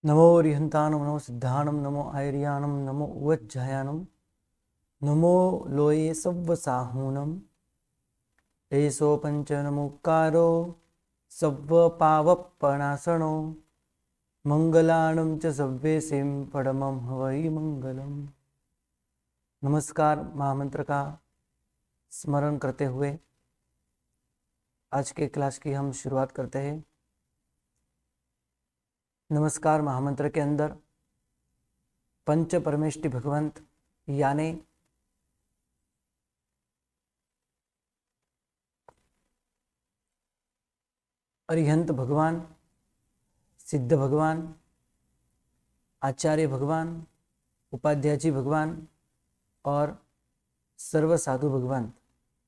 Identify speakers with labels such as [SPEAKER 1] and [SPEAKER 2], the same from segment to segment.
[SPEAKER 1] नमो रिहंताणं नमो सिद्धाणं नमो आयर्याणं नमो उवज्जायानं नमो लोये सव्वसाहूनं एषो पञ्चनमुक्कारो सव्वपावप्पणासनो मंगलाणं च सव्येसिं परमं हवै मंगलम। नमस्कार। महामंत्र का स्मरण करते हुए आज के क्लास की हम शुरुआत करते हैं। नमस्कार महामंत्र के अंदर पंच परमेष्टि भगवंत यानी अरिहंत भगवान, सिद्ध भगवान, आचार्य भगवान, उपाध्यायजी भगवान और सर्व साधु भगवान,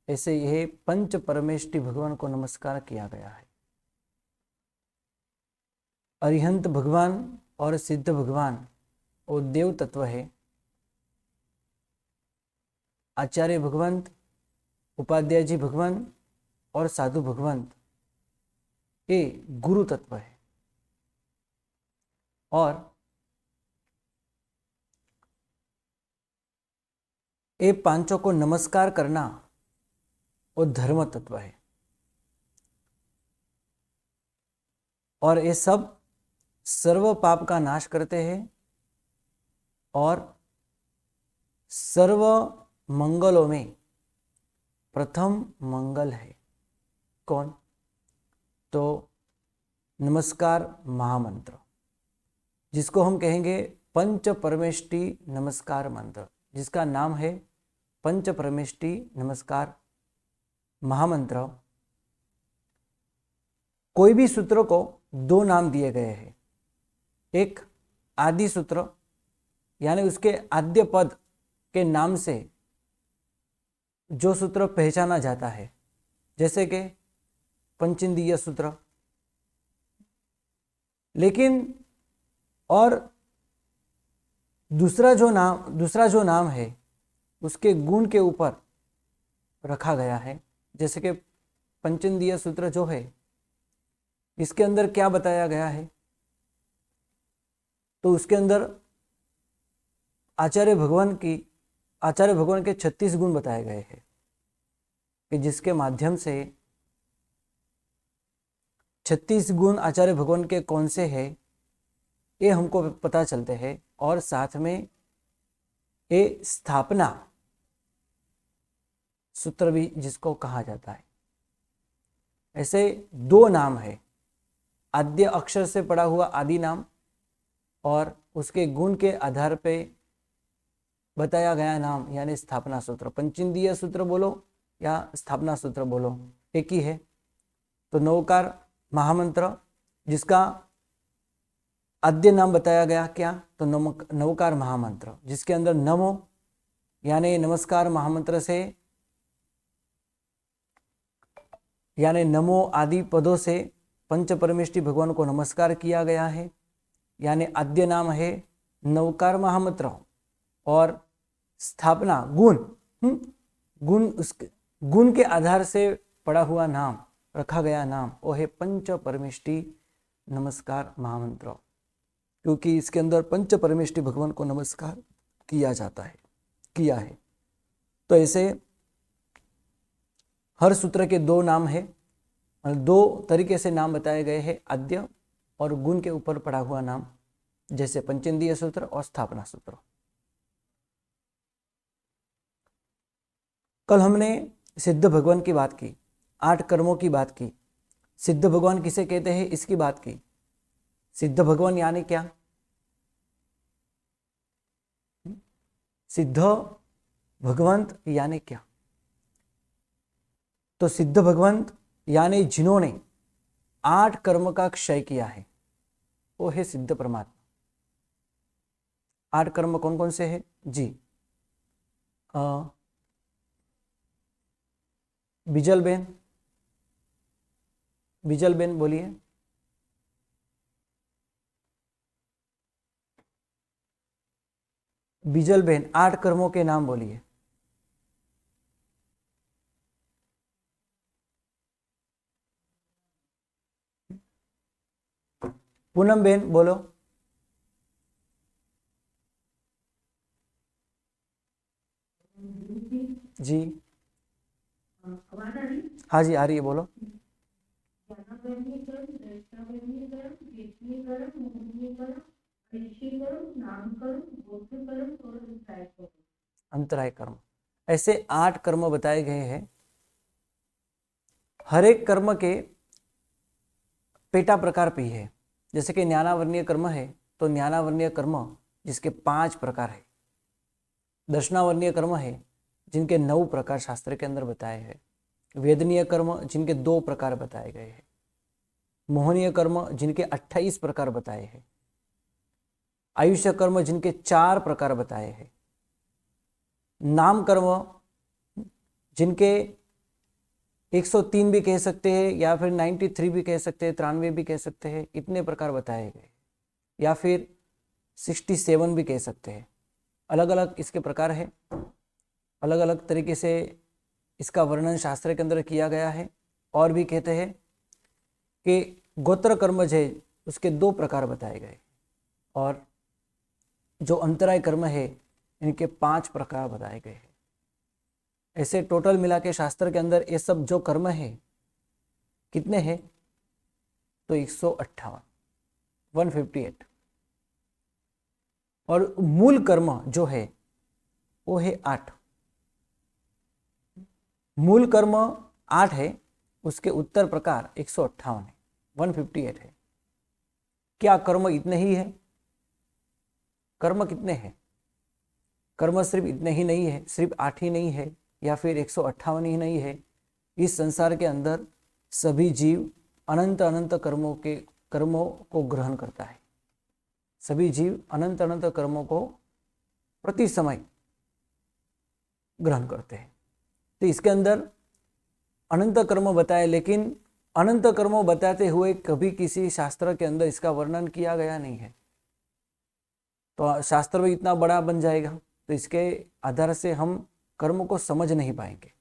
[SPEAKER 1] ऐसे यह पंच परमेष्टि भगवान को नमस्कार किया गया है। अरिहंत भगवान और सिद्ध भगवान वो देव तत्व है। आचार्य भगवंत, उपाध्यायजी भगवान और साधु भगवंत ये गुरु तत्व है। और ये पांचों को नमस्कार करना वो धर्म तत्व है। और ये सब सर्व पाप का नाश करते हैं और सर्व मंगलों में प्रथम मंगल है। कौन? तो नमस्कार महामंत्र, जिसको हम कहेंगे पंच परमेष्टि नमस्कार मंत्र, जिसका नाम है पंच परमेष्टि नमस्कार महामंत्र। कोई भी सूत्र को दो नाम दिए गए हैं। एक आदि सूत्र यानी उसके आद्य पद के नाम से जो सूत्र पहचाना जाता है, जैसे कि पंचेंद्रिय सूत्र। लेकिन और दूसरा जो नाम है उसके गुण के ऊपर रखा गया है। जैसे कि पंचेंद्रिय सूत्र जो है इसके अंदर क्या बताया गया है, तो उसके अंदर आचार्य भगवान के 36 गुण बताए गए हैं कि जिसके माध्यम से 36 गुण आचार्य भगवान के कौन से हैं ये हमको पता चलते हैं। और साथ में ये स्थापना सूत्र भी जिसको कहा जाता है। ऐसे दो नाम है, आद्य अक्षर से पड़ा हुआ आदि नाम और उसके गुण के आधार पे बताया गया नाम यानी स्थापना सूत्र। पंचेंद्रिय सूत्र बोलो या स्थापना सूत्र बोलो एक ही है। तो नवकार महामंत्र जिसका आद्य नाम बताया गया क्या, तो नवकार महामंत्र, जिसके अंदर नमो यानी नमस्कार महामंत्र से यानी नमो आदि पदों से पंच परमेष्टि भगवान को नमस्कार किया गया है। यानी आद्य नाम है नवकार महामंत्र और स्थापना गुण के आधार से पड़ा हुआ नाम, रखा गया नाम वो है पंच परमेष्टि नमस्कार महामंत्र, क्योंकि इसके अंदर पंच परमेष्टि भगवान को नमस्कार किया है। तो ऐसे हर सूत्र के दो नाम है, दो तरीके से नाम बताए गए हैं, आद्य और गुण के ऊपर पड़ा हुआ नाम, जैसे पंचेंद्रिय सूत्र और स्थापना सूत्र। कल हमने सिद्ध भगवान की बात की, 8 कर्मों की बात की, सिद्ध भगवान किसे कहते हैं इसकी बात की। सिद्ध भगवान यानी क्या? सिद्ध भगवंत यानी क्या? तो सिद्ध भगवंत यानी जिन्होंने 8 कर्म का क्षय किया है वो है सिद्ध परमात्मा। 8 कर्म कौन कौन से हैं जी? बिजल बेन बोलिए। बिजल बेन 8 कर्मों के नाम बोलिए। पूनम बेन बोलो। जी हाँ जी आ रही है, बोलो। अंतराय कर्म, ऐसे 8 कर्म बताए गए हैं। हर एक कर्म के पेटा प्रकार भी है। जैसे कि ज्ञानावर्णीय कर्म है तो ज्ञानावर्णीय कर्म जिसके 5 प्रकार है। दर्शनावर्णीय कर्म है जिनके 9 प्रकार शास्त्र के अंदर बताए हैं। वेदनीय कर्म जिनके 2 प्रकार बताए गए हैं। मोहनीय कर्म जिनके 28 प्रकार बताए हैं। आयुष्य कर्म जिनके 4 प्रकार बताए हैं। नाम कर्म जिनके 103 भी कह सकते हैं या फिर 93 भी कह सकते हैं, 93 भी कह सकते हैं, इतने प्रकार बताए गए, या फिर 67 भी कह सकते हैं। अलग अलग इसके प्रकार है, अलग अलग तरीके से इसका वर्णन शास्त्र के अंदर किया गया है। और भी कहते हैं कि गोत्र कर्म है उसके 2 प्रकार बताए गए, और जो अंतराय कर्म है इनके 5 प्रकार बताए गए हैं। ऐसे टोटल मिला के शास्त्र के अंदर ये सब जो कर्म है कितने हैं, तो 158, 158। और मूल कर्म जो है वो है 8। मूल कर्म 8 है, उसके उत्तर प्रकार 158 है, 158 है। क्या कर्म इतने ही है? कर्म कितने हैं? कर्म सिर्फ इतने ही नहीं है, सिर्फ 8 ही नहीं है, या फिर 158 ही नहीं है। इस संसार के अंदर सभी जीव अनंत अनंत कर्मों को ग्रहण करता है। सभी जीव अनंत अनंत कर्मों को प्रति समय ग्रहण करते हैं। तो इसके अंदर अनंत कर्म बताए, लेकिन अनंत कर्म बताते हुए कभी किसी शास्त्र के अंदर इसका वर्णन किया गया नहीं है। तो शास्त्र भी इतना बड़ा बन जाएगा तो इसके आधार से हम कर्म को समझ नहीं पाएंगे।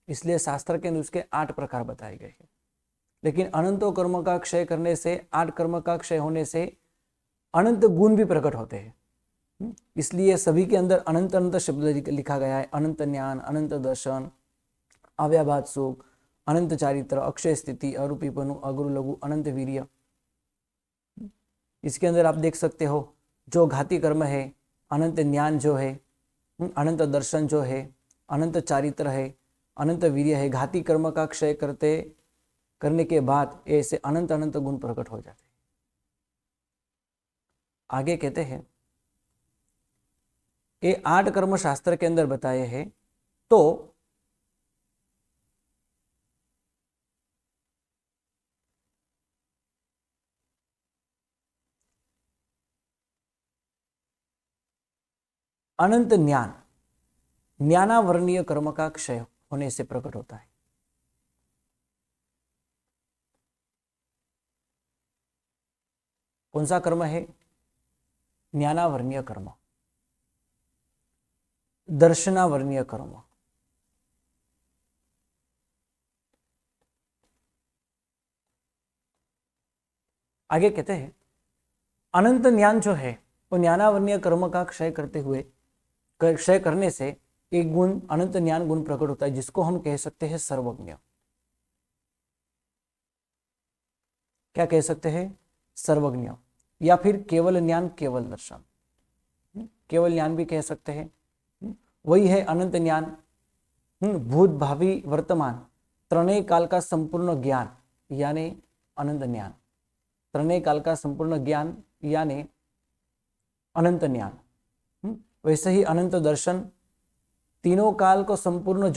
[SPEAKER 1] इसलिए शास्त्र के अंदर उसके 8 प्रकार बताए गए हैं। लेकिन अनंतों कर्म का क्षय करने से, 8 कर्म का क्षय होने से अनंत गुण भी प्रकट होते हैं। इसलिए सभी के अंदर अनंत अनंत शब्द लिखा गया है। अनंत ज्ञान, अनंत दर्शन, अव्याभात सुख, अनंत चारित्र, अक्षय स्थिति, अरूपीपनु, अगुरु लघु, अनंत वीर्य। इसके अंदर आप देख सकते हो जो घाती कर्म है, अनंत ज्ञान जो है, अनंत दर्शन जो है, अनंत चारित्र है, अनंत वीर्य है। घाती कर्म का क्षय करने के बाद ऐसे अनंत अनंत गुण प्रकट हो जाते हैं। आगे कहते हैं ये 8 कर्म शास्त्र के अंदर बताए हैं। तो अनंत ज्ञान ज्ञानावर्णीय कर्म का क्षय होने से प्रकट होता है। कौन सा कर्म है? ज्ञानावर्णीय कर्म, दर्शनावर्णीय कर्म। आगे कहते हैं अनंत ज्ञान जो है वो ज्ञानावर्णीय कर्म का क्षय करने से एक गुण, अनंत ज्ञान गुण प्रकट होता है, जिसको हम कह सकते हैं सर्वज्ञ। क्या कह सकते हैं? सर्वज्ञ, या फिर केवल ज्ञान, केवल दर्शन। केवल ज्ञान भी कह सकते हैं। वही है अनंत ज्ञान, भूत भावी वर्तमान त्रणय काल का संपूर्ण ज्ञान यानी अनंत ज्ञान। त्रणय काल का संपूर्ण ज्ञान यानी अनंत ज्ञान। वैसे ही अनंत दर्शन, तीनों काल को संपूर्ण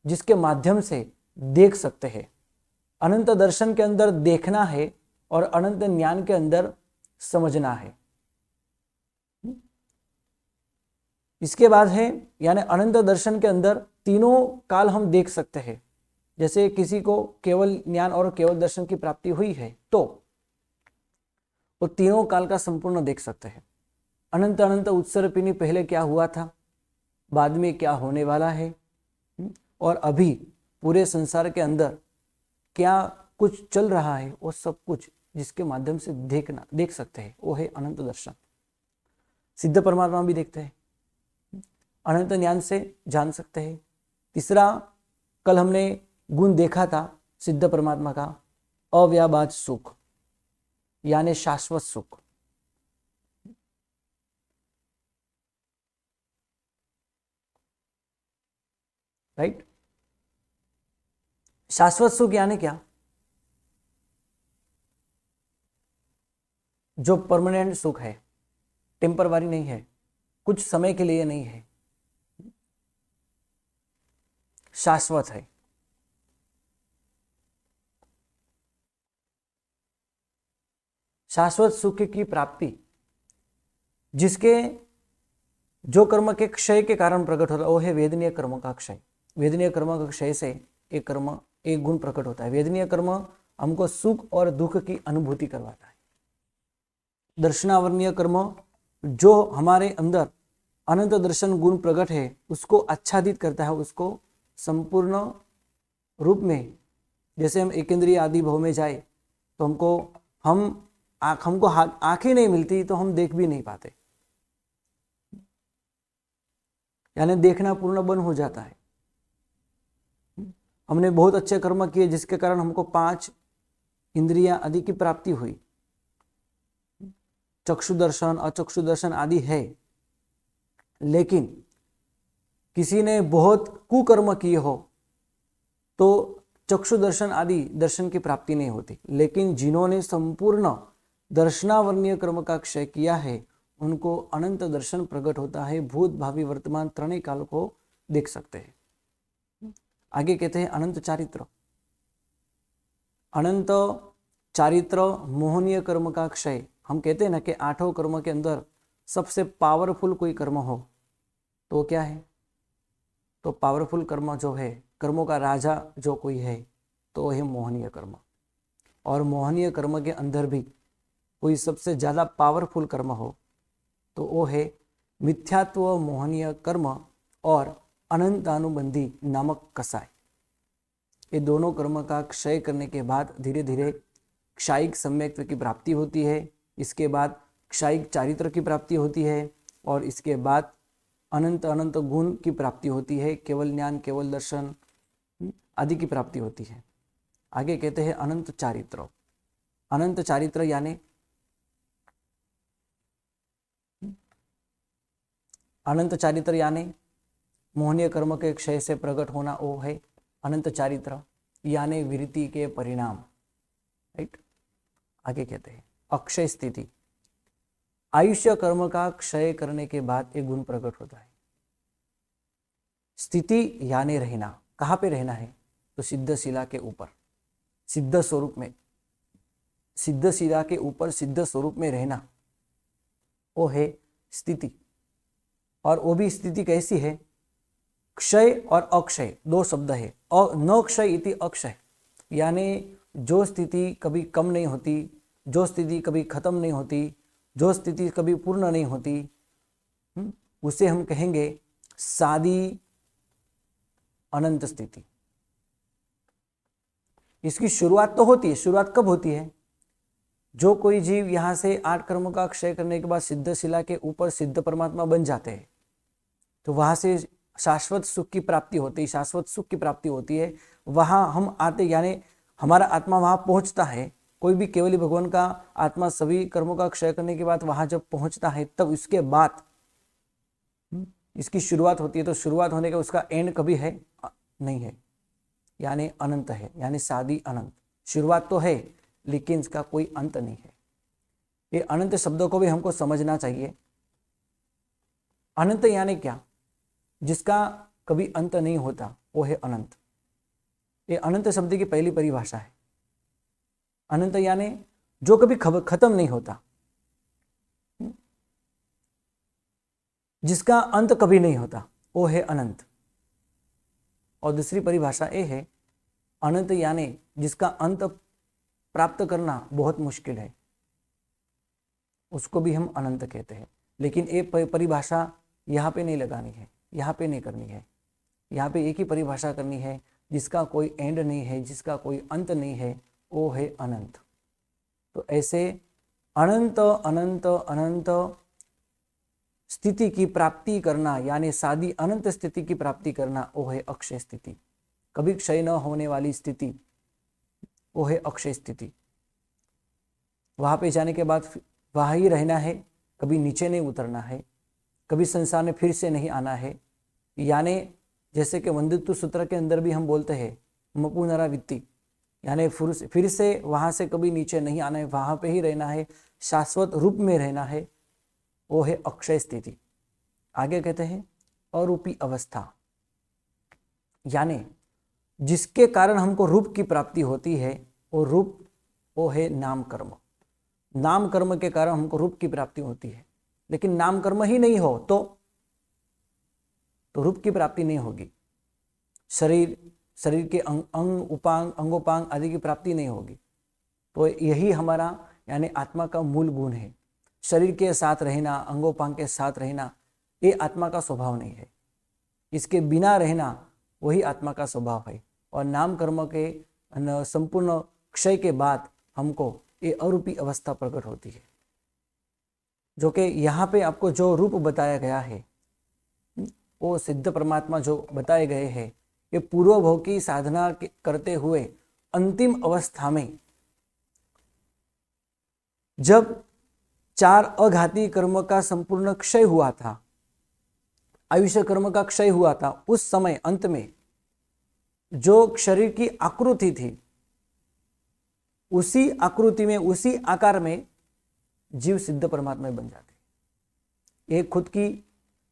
[SPEAKER 1] जिसके माध्यम से देख सकते हैं। अनंत दर्शन के अंदर देखना है और अनंत ज्ञान के अंदर समझना है। इसके बाद है यानी अनंत दर्शन के अंदर तीनों काल हम देख सकते हैं। जैसे किसी को केवल ज्ञान और केवल दर्शन की प्राप्ति हुई है तो वो तीनों काल का संपूर्ण देख सकते हैं। अनंत अनंत उत्सर्पिणी पहले क्या हुआ था, बाद में क्या होने वाला है, और अभी पूरे संसार के अंदर क्या कुछ चल रहा है, वो सब कुछ जिसके माध्यम से देख सकते हैं, वो है अनंत दर्शन। सिद्ध परमात्मा भी देखते हैं, अनंत ज्ञान से जान सकते हैं, तीसरा, कल हमने गुण देखा था सिद्ध परमात्मा का, अव्याबाद सुख यानी शाश्वत सुख। राइट, शाश्वत सुख यानी क्या? जो परमानेंट सुख है, टेम्पररी नहीं है, कुछ समय के लिए नहीं है, शाश्वत है। शाश्वत सुख की प्राप्ति जिसके जो कर्म के क्षय के कारण प्रकट होता है वो है वेदनीय कर्म का क्षय। वेदनीय कर्म का क्षय से एक कर्म, एक गुण प्रकट होता है। वेदनीय कर्म हमको सुख और दुख की अनुभूति करवाता है। दर्शनावर्णीय कर्म जो हमारे अंदर अनंत दर्शन गुण प्रकट है उसको आच्छादित करता है, उसको संपूर्ण रूप में, जैसे हम एकेंद्रीय आदि भाव में जाए तो हमको आंखें नहीं मिलती तो हम देख भी नहीं पाते, यानी देखना पूर्ण बंद हो जाता है। हमने बहुत अच्छे कर्म किए जिसके कारण हमको 5 इंद्रियां आदि की प्राप्ति हुई, चक्षु दर्शन, अचक्षु दर्शन आदि है, लेकिन किसी ने बहुत कुकर्म किए हो तो चक्षु दर्शन आदि दर्शन की प्राप्ति नहीं होती। लेकिन जिन्होंने संपूर्ण दर्शनावर्णीय कर्म का क्षय किया है उनको अनंत दर्शन प्रकट होता है, भूत भावी वर्तमान त्रणेय काल को देख सकते हैं। आगे कहते हैं अनंत चारित्र। अनंत चारित्र मोहनीय कर्म का क्षय। हम कहते हैं ना कि 8 कर्म के अंदर सबसे पावरफुल कोई कर्म हो तो क्या है? तो पावरफुल कर्म जो है, कर्मों का राजा जो कोई है तो है मोहनीय कर्म। और मोहनीय कर्म के अंदर भी कोई सबसे ज़्यादा पावरफुल कर्म हो तो वो है मिथ्यात्व मोहनीय कर्म और अनंतानुबंधी नामक कसाय। ये दोनों कर्म का क्षय करने के बाद धीरे धीरे क्षायिक सम्यक्त्व की प्राप्ति होती है, इसके बाद क्षायिक चारित्र की प्राप्ति होती है और इसके बाद अनंत अनंत गुण की प्राप्ति होती है, केवल ज्ञान, केवल दर्शन आदि की प्राप्ति होती है। आगे कहते हैं अनंत चारित्र। अनंत चारित्र यानी अनंत चारित्र यानी मोहनीय कर्म के क्षय से प्रकट होना, वो है अनंत चारित्र यानी विरति के परिणाम। राइट, आगे कहते हैं अक्षय स्थिति। आयुष्य कर्म का क्षय करने के बाद एक गुण प्रकट होता है। स्थिति यानी रहना। कहाँ पे रहना है? तो सिद्ध शिला के ऊपर, सिद्ध स्वरूप में, सिद्ध शिला के ऊपर सिद्ध स्वरूप में रहना, वो है स्थिति। और वो भी स्थिति कैसी है? क्षय और अक्षय दो शब्द है। न क्षय इति अक्षय, यानी जो स्थिति कभी कम नहीं होती, जो स्थिति कभी खत्म नहीं होती, जो स्थिति कभी पूर्ण नहीं होती, उसे हम कहेंगे सादी अनंत स्थिति। इसकी शुरुआत तो होती है। शुरुआत कब होती है? जो कोई जीव यहाँ से 8 कर्मों का क्षय करने के बाद सिद्ध शिला के ऊपर सिद्ध परमात्मा बन जाते हैं तो वहां से शाश्वत सुख की प्राप्ति होती है। शाश्वत सुख की प्राप्ति होती है, वहां हम आते, यानी हमारा आत्मा वहां पहुंचता है। कोई भी केवली भगवान का आत्मा सभी कर्मों का क्षय करने के बाद वहां जब पहुंचता है तब इसके बाद इसकी शुरुआत होती है। तो शुरुआत होने का उसका एंड कभी है? नहीं है, यानी अनंत है, यानी सादी अनंत। शुरुआत तो है लेकिन इसका कोई अंत नहीं है। ये अनंत शब्दों को भी हमको समझना चाहिए। अनंत यानी क्या? जिसका कभी अंत नहीं होता वो है अनंत। ये अनंत शब्द की पहली परिभाषा है। अनंत यानी जो कभी खत्म नहीं होता, जिसका अंत कभी नहीं होता, वो है अनंत। और दूसरी परिभाषा ये है अनंत यानी जिसका अंत प्राप्त करना बहुत मुश्किल है, उसको भी हम अनंत कहते हैं। लेकिन ये परिभाषा यहाँ पे नहीं लगानी है, यहाँ पे नहीं करनी है। यहाँ पे एक ही परिभाषा करनी है, जिसका कोई एंड नहीं है, जिसका कोई अंत नहीं है, वो है अनंत। तो ऐसे अनंत अनंत अनंत स्थिति की प्राप्ति करना, यानी सादी अनंत स्थिति की प्राप्ति करना, वो है अक्षय स्थिति। कभी क्षय न होने वाली स्थिति, वो है अक्षय स्थिति। वहां पे जाने के बाद वहां ही रहना है, कभी नीचे नहीं उतरना है, कभी संसार में फिर से नहीं आना है। यानी जैसे कि वंदित्व सूत्र के अंदर भी हम बोलते हैं मपुनरावृत्ति, यानी फिर से वहां से कभी नीचे नहीं आना है, वहां पे ही रहना है, शाश्वत रूप में रहना है, वो है अक्षय स्थिति। आगे कहते हैं अरूपी अवस्था, यानी जिसके कारण हमको रूप की प्राप्ति होती है, वो रूप वो है नाम कर्म। नाम कर्म के कारण हमको रूप की प्राप्ति होती है, लेकिन नाम कर्म ही नहीं हो तो रूप की प्राप्ति नहीं होगी। शरीर के अंग उपांग अंगोपांग आदि की प्राप्ति नहीं होगी। तो यही हमारा यानी आत्मा का मूल गुण है। शरीर के साथ रहना, अंगोपांग के साथ रहना, ये आत्मा का स्वभाव नहीं है। इसके बिना रहना वही आत्मा का स्वभाव है। और नाम कर्म के संपूर्ण क्षय के बाद हमको ये अरूपी अवस्था प्रकट होती है, जो कि यहाँ पे आपको जो रूप बताया गया है, वो सिद्ध परमात्मा जो बताए गए हैं, ये पूर्व भव की साधना करते हुए अंतिम अवस्था में जब 4 अघाती कर्म का संपूर्ण क्षय हुआ था, आयुष्य कर्म का क्षय हुआ था, उस समय अंत में जो शरीर की आकृति थी, उसी आकृति में, उसी आकार में जीव सिद्ध परमात्मा बन जाते। एक खुद की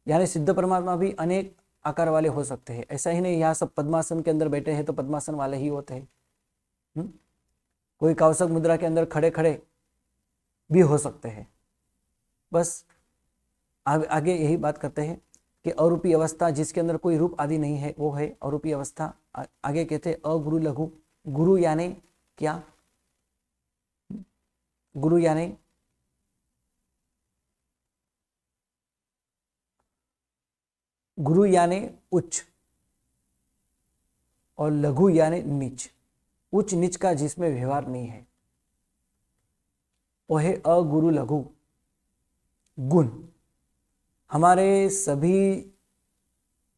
[SPEAKER 1] यानी सिद्ध परमात्मा भी अनेक आकार वाले हो सकते हैं। ऐसा ही नहीं यहाँ सब पद्मासन के अंदर बैठे हैं तो पद्मासन वाले ही होते हैं। कोई कौशक मुद्रा के अंदर खड़े खड़े भी हो सकते हैं। बस आगे यही बात करते हैं कि अरूपी अवस्था जिसके अंदर कोई रूप आदि नहीं है, वो है अरूपी अवस्था। आगे कहते हैं अगुरु लघु। गुरु यानी क्या? गुरु यानी उच्च और लघु यानी नीच। उच्च नीच का जिसमें व्यवहार नहीं है, वो है अगुरु लघु गुण। हमारे सभी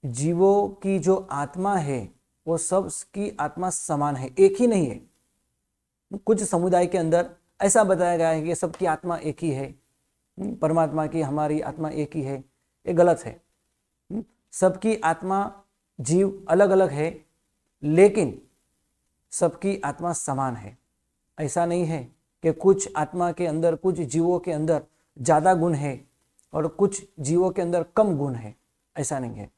[SPEAKER 1] जीवों की जो आत्मा है, वो सब की आत्मा समान है, एक ही नहीं है। कुछ समुदाय के अंदर ऐसा बताया गया है कि सबकी आत्मा एक ही है, परमात्मा की हमारी आत्मा एक ही है। ये गलत है। सबकी आत्मा जीव अलग अलग है, लेकिन सबकी आत्मा समान है। ऐसा नहीं है कि कुछ आत्मा के अंदर, कुछ जीवों के अंदर ज़्यादा गुण है और कुछ जीवों के अंदर कम गुण है, ऐसा नहीं है।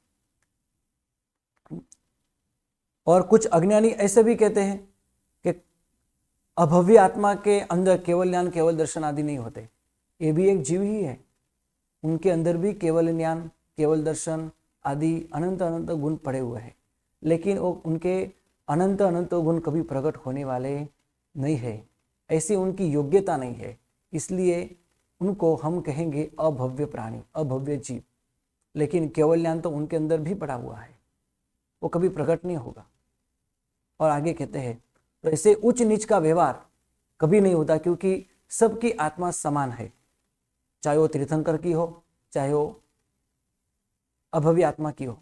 [SPEAKER 1] और कुछ अज्ञानी ऐसे भी कहते हैं कि अभव्य आत्मा के अंदर केवल ज्ञान, केवल दर्शन आदि नहीं होते। ये भी एक जीव ही है, उनके अंदर भी केवल ज्ञान, केवल दर्शन आदि अनंत अनंत गुण पड़े हुए हैं, लेकिन वो उनके अनंत अनंत गुण कभी प्रकट होने वाले नहीं है। ऐसी उनकी योग्यता नहीं है, इसलिए उनको हम कहेंगे अभव्य प्राणी, अभव्य जीव। लेकिन केवल ज्ञान तो उनके अंदर भी पड़ा हुआ है, वो कभी प्रकट नहीं होगा। और आगे कहते हैं तो ऐसे उच्च नीच का व्यवहार कभी नहीं होता, क्योंकि सबकी आत्मा समान है, चाहे वो तीर्थंकर की हो, चाहे वो अभव्य आत्मा की हो,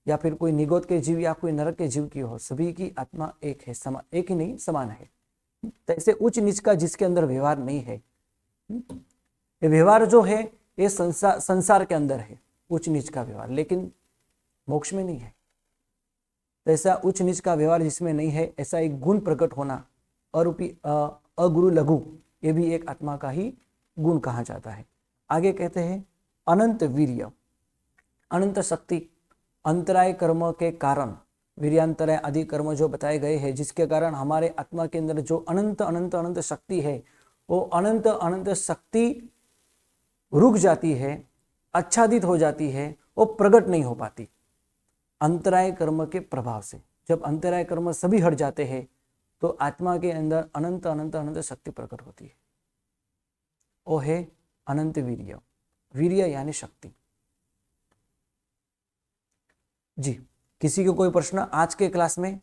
[SPEAKER 1] या फिर कोई निगोद के जीव या कोई नरक के जीव की हो। सभी की आत्मा एक है, एक ही नहीं, समान है। तो ऐसे उच्च नीच का जिसके अंदर व्यवहार नहीं है, ये व्यवहार जो है ये संसार के अंदर है, उच्च नीच का व्यवहार, लेकिन मोक्ष में नहीं है। तो ऐसा उच्च नीच का व्यवहार जिसमें नहीं है, ऐसा एक गुण प्रकट होना, अरूपी अगुरु लघु, ये भी एक आत्मा का ही गुण कहा जाता है। आगे कहते हैं अनंत वीर्य, अनंत शक्ति। अंतराय कर्म के कारण, वीर्यांतराय आदि कर्म जो बताए गए हैं, जिसके कारण हमारे आत्मा के अंदर जो अनंत अनंत अनंत शक्ति है, वो अनंत अनंत शक्ति रुक जाती है, आच्छादित हो जाती है, वो प्रकट नहीं हो पाती अंतराय कर्म के प्रभाव से। जब अंतराय कर्म सभी हट जाते हैं तो आत्मा के अंदर अनंत अनंत अनंत शक्ति प्रकट होती है, वो है अनंत वीर्य। वीर्य यानी शक्ति। जी, किसी को कोई प्रश्न आज के क्लास में?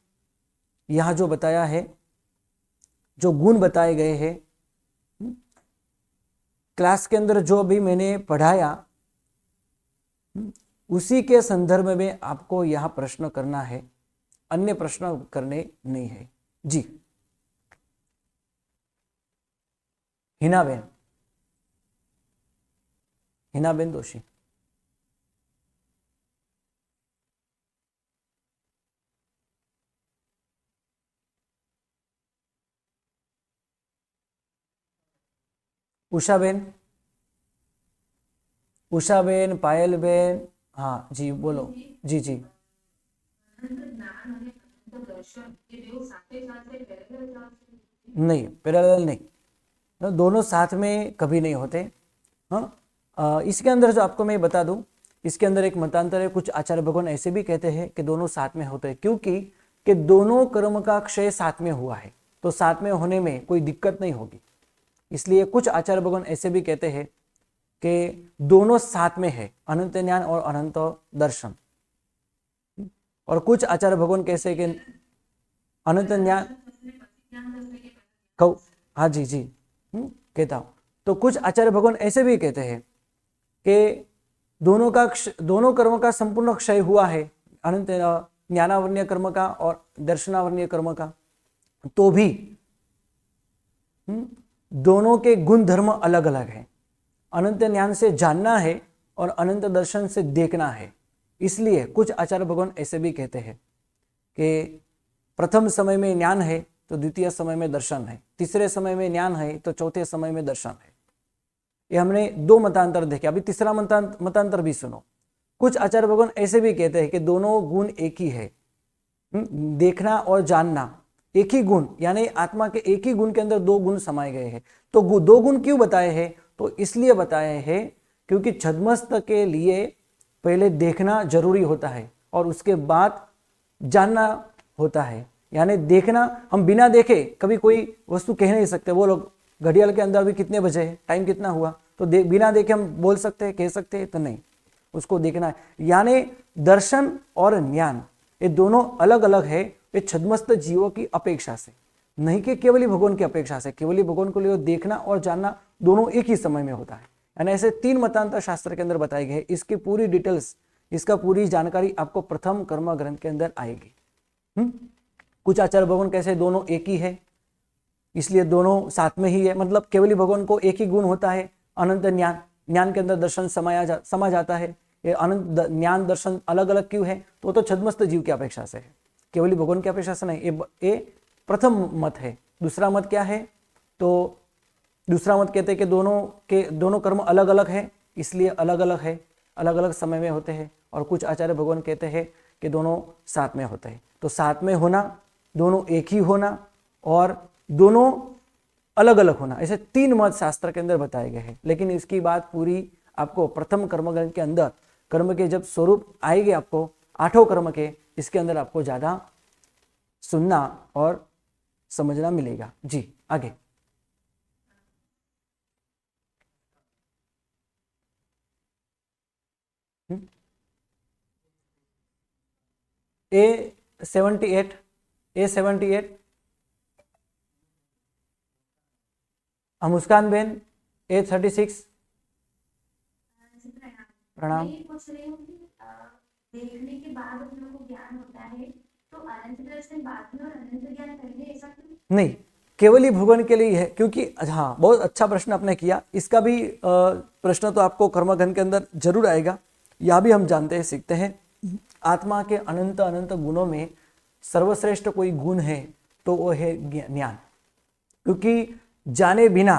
[SPEAKER 1] यहां जो बताया है, जो गुण बताए गए हैं क्लास के अंदर, जो भी मैंने पढ़ाया, उसी के संदर्भ में आपको यहाँ प्रश्न करना है, अन्य प्रश्न करने नहीं है। जी हिनाबेन, हिनाबेन दोषी। उषाबेन, उषाबेन, पायलबेन, हाँ जी बोलो। जी जी नहीं, पैरेलल नहीं, दोनों साथ में कभी नहीं होते। हाँ, इसके अंदर जो आपको मैं बता दूं, इसके अंदर एक मतांतर है। कुछ आचार्य भगवान ऐसे भी कहते हैं कि दोनों साथ में होते हैं, क्योंकि कि दोनों कर्म का क्षय साथ में हुआ है, तो साथ में होने में कोई दिक्कत नहीं होगी। इसलिए कुछ आचार्य भगवान ऐसे भी कहते हैं कि दोनों साथ में है, अनंत ज्ञान और अनंत दर्शन। और कुछ आचार्य भगवान कैसे कि अनंत ज्ञान हाँ जी जी कहता हूं। तो कुछ आचार्य भगवान ऐसे भी कहते हैं कि दोनों कर्म का संपूर्ण क्षय हुआ है, अनंत ज्ञानावर्णीय कर्म का और दर्शनावर्णीय कर्म का, तो भी दोनों के गुण धर्म अलग अलग है। अनंत ज्ञान से जानना है और अनंत दर्शन से देखना है। इसलिए कुछ आचार्य भगवान ऐसे भी कहते हैं कि प्रथम समय में ज्ञान है तो द्वितीय समय में दर्शन है, तीसरे समय में ज्ञान है तो चौथे समय में दर्शन है। ये हमने दो मतांतर देखे, अभी तीसरा मतांतर भी सुनो। कुछ आचार्य भगवान ऐसे भी कहते हैं कि दोनों गुण एक ही है, देखना और जानना एक ही गुण, यानी आत्मा के एक ही गुण के अंदर दो गुण समाये गए हैं। तो दो गुण क्यों बताए हैं? तो इसलिए बताए हैं क्योंकि छद्मस्त के लिए पहले देखना जरूरी होता है और उसके बाद जानना होता है। यानी देखना, हम बिना देखे कभी कोई वस्तु कह नहीं सकते। वो लोग घड़ियाल के अंदर भी कितने बजे है, टाइम कितना हुआ, तो बिना देखे हम बोल सकते हैं, कह सकते हैं? तो नहीं, उसको देखना है। यानी दर्शन और ज्ञान ये दोनों अलग अलग है, ये छद्मस्त जीवों की अपेक्षा से, नहीं कि केवली भगवान की अपेक्षा से। केवली भगवान को लिए देखना और जानना दोनों एक ही समय में होता है। यानी ऐसे तीन मतांतर शास्त्र के अंदर बताए गए। इसकी पूरी डिटेल्स, इसका पूरी जानकारी आपको प्रथम कर्म ग्रंथ के अंदर आएगी। कुछ आचार्य भगवान कैसे दोनों एक ही है, इसलिए दोनों साथ में ही है। मतलब केवली भगवान को एक ही गुण होता है, अनंत ज्ञान, ज्ञान के अंदर दर्शन समा जाता है। ये अनंत ज्ञान दर्शन अलग अलग क्यों है? तो छद्मस्त जीव की अपेक्षा से है, केवली भगवान की अपेक्षा से नहीं। ये प्रथम मत है। दूसरा मत क्या है? तो दूसरा मत कहते हैं कि दोनों कर्म अलग अलग है, इसलिए अलग अलग है, अलग अलग समय में होते हैं। और कुछ आचार्य भगवान कहते हैं कि दोनों साथ में होते हैं। तो साथ में होना, दोनों एक ही होना और दोनों अलग अलग होना, ऐसे तीन मत शास्त्र के अंदर बताए गए हैं। लेकिन इसकी बात पूरी आपको प्रथम कर्मग्रंथ के अंदर, कर्म के जब स्वरूप आएंगे आपको आठों कर्म के, इसके अंदर आपको ज्यादा सुनना और समझना मिलेगा। जी आगे। A78, A78, मुस्कान बेन A36। प्रणाम। देखने के बाद हम लोग को ज्ञान होता है, तो अनंत दर्शन बाद में और अनंत ज्ञान पहले, ऐसा क्यों? नहीं, केवल ही भगवान के लिए है। क्योंकि हाँ, बहुत अच्छा प्रश्न आपने किया। इसका भी प्रश्न तो आपको कर्मगण के अंदर जरूर आएगा। यह भी हम जानते हैं, सीखते हैं। आत्मा के अनंत अनंत गुणों में सर्वश्रेष्ठ कोई गुण है तो वो है ज्ञान। क्योंकि जाने बिना,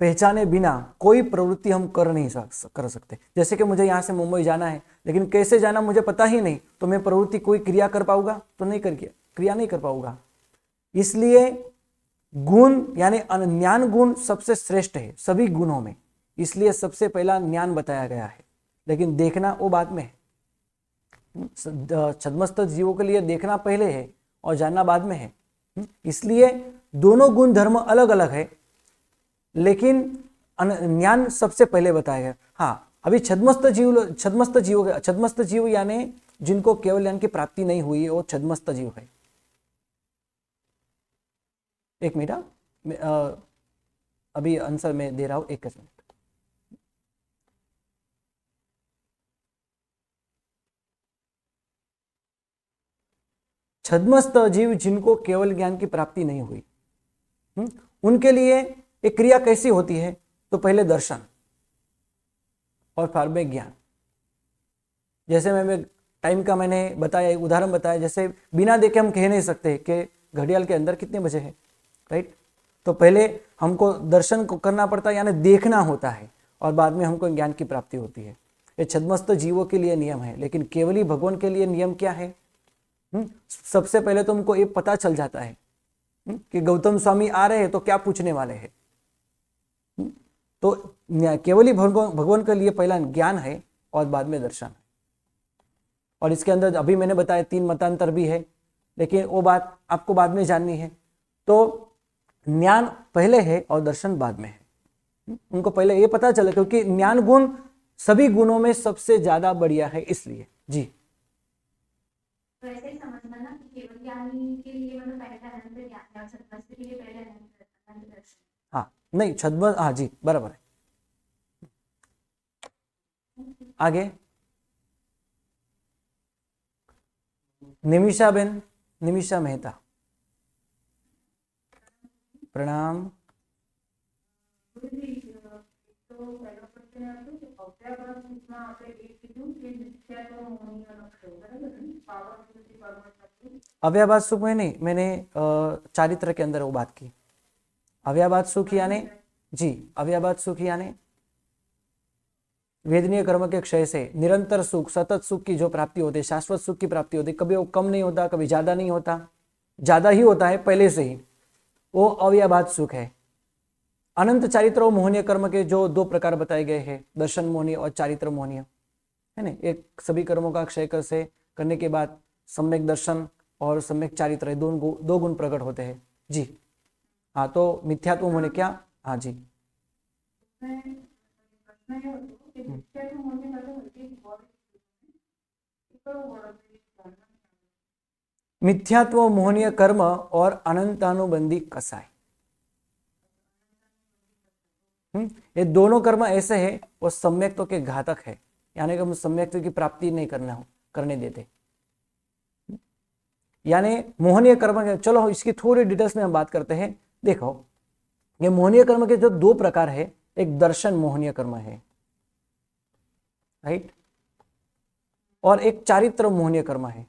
[SPEAKER 1] पहचाने बिना कोई प्रवृत्ति हम कर नहीं कर सकते। जैसे कि मुझे यहाँ से मुंबई जाना है, लेकिन कैसे जाना मुझे पता ही नहीं, तो मैं प्रवृत्ति कोई क्रिया कर पाऊंगा? तो नहीं, क्रिया नहीं कर पाऊंगा। इसलिए गुण यानी ज्ञान गुण सबसे श्रेष्ठ है सभी गुणों में, इसलिए सबसे पहला ज्ञान बताया गया है। लेकिन देखना वो बाद में है। छद्मस्त जीवों के लिए देखना पहले है और जानना बाद में है। इसलिए दोनों गुण धर्म अलग अलग है, लेकिन ज्ञान सबसे पहले बताया गया। हाँ, अभी छद्मस्त जीव यानी जिनको केवल ज्ञान की प्राप्ति नहीं हुई, वो छद्मस्त जीव है। एक मिनट, अभी आंसर मैं दे रहा हूं, एक मिनट। छद्मस्त जीव जिनको केवल ज्ञान की प्राप्ति नहीं हुई, उनके लिए एक क्रिया कैसी होती है? तो पहले दर्शन और फिर में ज्ञान। जैसे मैं टाइम का मैंने बताया, एक उदाहरण बताया, जैसे बिना देखे हम कह नहीं सकते कि घड़ियाल के अंदर कितने बजे हैं, राइट? तो पहले हमको दर्शन को करना पड़ता है, यानी देखना होता है, और बाद में हमको ज्ञान की प्राप्ति होती है। ये छद्मस्त जीवों के लिए नियम है, लेकिन केवली भगवान के लिए नियम क्या है? सबसे पहले तो हमको ये पता चल जाता है कि गौतम स्वामी आ रहे हैं तो क्या पूछने वाले हैं। तो केवली भगवान के लिए पहला ज्ञान है और बाद में दर्शन है। और इसके अंदर अभी मैंने बताया 3 मतांतर भी है, लेकिन वो बात आपको बाद में जाननी है। तो ज्ञान पहले है और दर्शन बाद में है। उनको पहले ये पता चले, क्योंकि ज्ञान गुण सभी गुणों में सबसे ज्यादा बढ़िया है, इसलिए। जी,
[SPEAKER 2] तो ऐसे ही समझना ना कि केवल ज्ञानी के लिए मतलब पहले अनंत ज्ञान और छद्मस्त के लिए पहले अनंत दर्शन।
[SPEAKER 1] हाँ, नहीं छद्मस्त, हाँ जी बराबर है। आगे निमिषा बेन, निमिषा मेहता, प्रणाम। अव्याभात सुख में नहीं, मैंने चारित्र के अंदर वो बात की। अव्याभात सुख यानी, जी अव्याभात सुख यानी वेदनीय कर्म के क्षय से निरंतर सुख, सतत सुख की जो प्राप्ति होती है, शाश्वत सुख की प्राप्ति होती है, कभी वो कम नहीं होता, कभी ज्यादा नहीं होता, ज्यादा ही होता है पहले से ही, वो अव्याभात सुख है। अनंत चारित्र और मोहनीय कर्म के जो 2 प्रकार बताए गए हैं, दर्शन मोहनीय और चारित्र मोहनीय, है ना। एक सभी कर्मों का क्षय कर से करने के बाद सम्यक दर्शन और सम्यक चारित्र, 2 गुण प्रकट होते हैं। जी हाँ, तो मिथ्यात्व मोहनीय क्या? हाँ जी, मिथ्यात्व मोहनीय कर्म और अनंतानुबंधी कसाय, ये दोनों कर्म ऐसे हैं वो सम्यक्त्व के घातक है, यानी कि हम सम्यक्त्व की प्राप्ति नहीं करने देते। यानी मोहनीय कर्म, चलो इसकी थोड़ी डिटेल्स में हम बात करते हैं। देखो, ये मोहनीय कर्म के जो 2 प्रकार है, एक दर्शन मोहनीय कर्म है, राइट, और एक चारित्र मोहनीय कर्म है।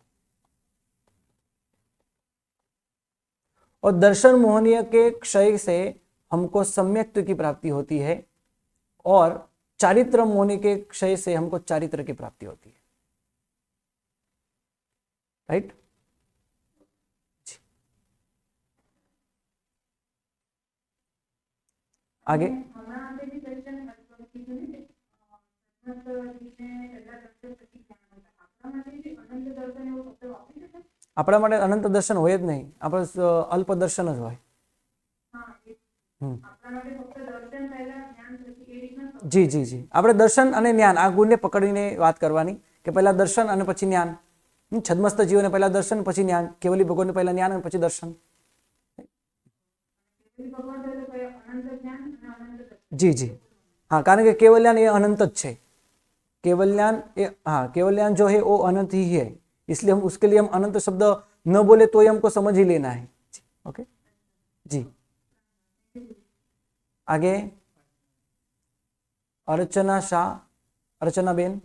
[SPEAKER 1] और दर्शन मोहनीय के क्षय से हमको सम्यक्त्व की प्राप्ति होती है, और चारित्र मोहनीय के क्षय से हमको चारित्र की प्राप्ति होती है, राइट। आगे આપણા માટે અનંત દર્શન હોય જ નહીં, આપણે અલ્પ દર્શન જ હોય। જી જી જી, આપણે દર્શન અને જ્ઞાન આ ગુણને પકડીને વાત કરવાની કે પહેલા દર્શન અને પછી જ્ઞાન। છદ્મસ્ત જીવોને પહેલા દર્શન પછી જ્ઞાન, કેવલી ભગવાનને પહેલા જ્ઞાન અને પછી દર્શન। जी जी हाँ, कारण के केवल्यान ये अनंत है, केवल्यान ये, हाँ केवल्यान जो है वो अनंत ही है, इसलिए हम उसके लिए हम अनंत शब्द न बोले तो ही हमको समझ ही लेना है। ओके जी, आगे अर्चना शाह, अर्चना बेन।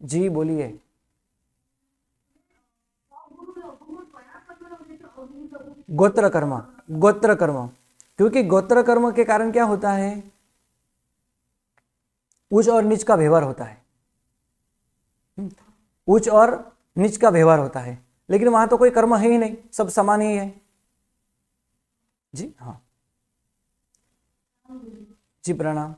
[SPEAKER 1] जी बोलिए। गोत्र कर्म, गोत्र कर्म, क्योंकि गोत्र कर्म के कारण क्या होता है, उच्च और नीच का व्यवहार होता है, उच्च और नीच का व्यवहार होता है, लेकिन वहां तो कोई कर्म है ही नहीं, सब समान ही है। जी हाँ, जी प्रणाम।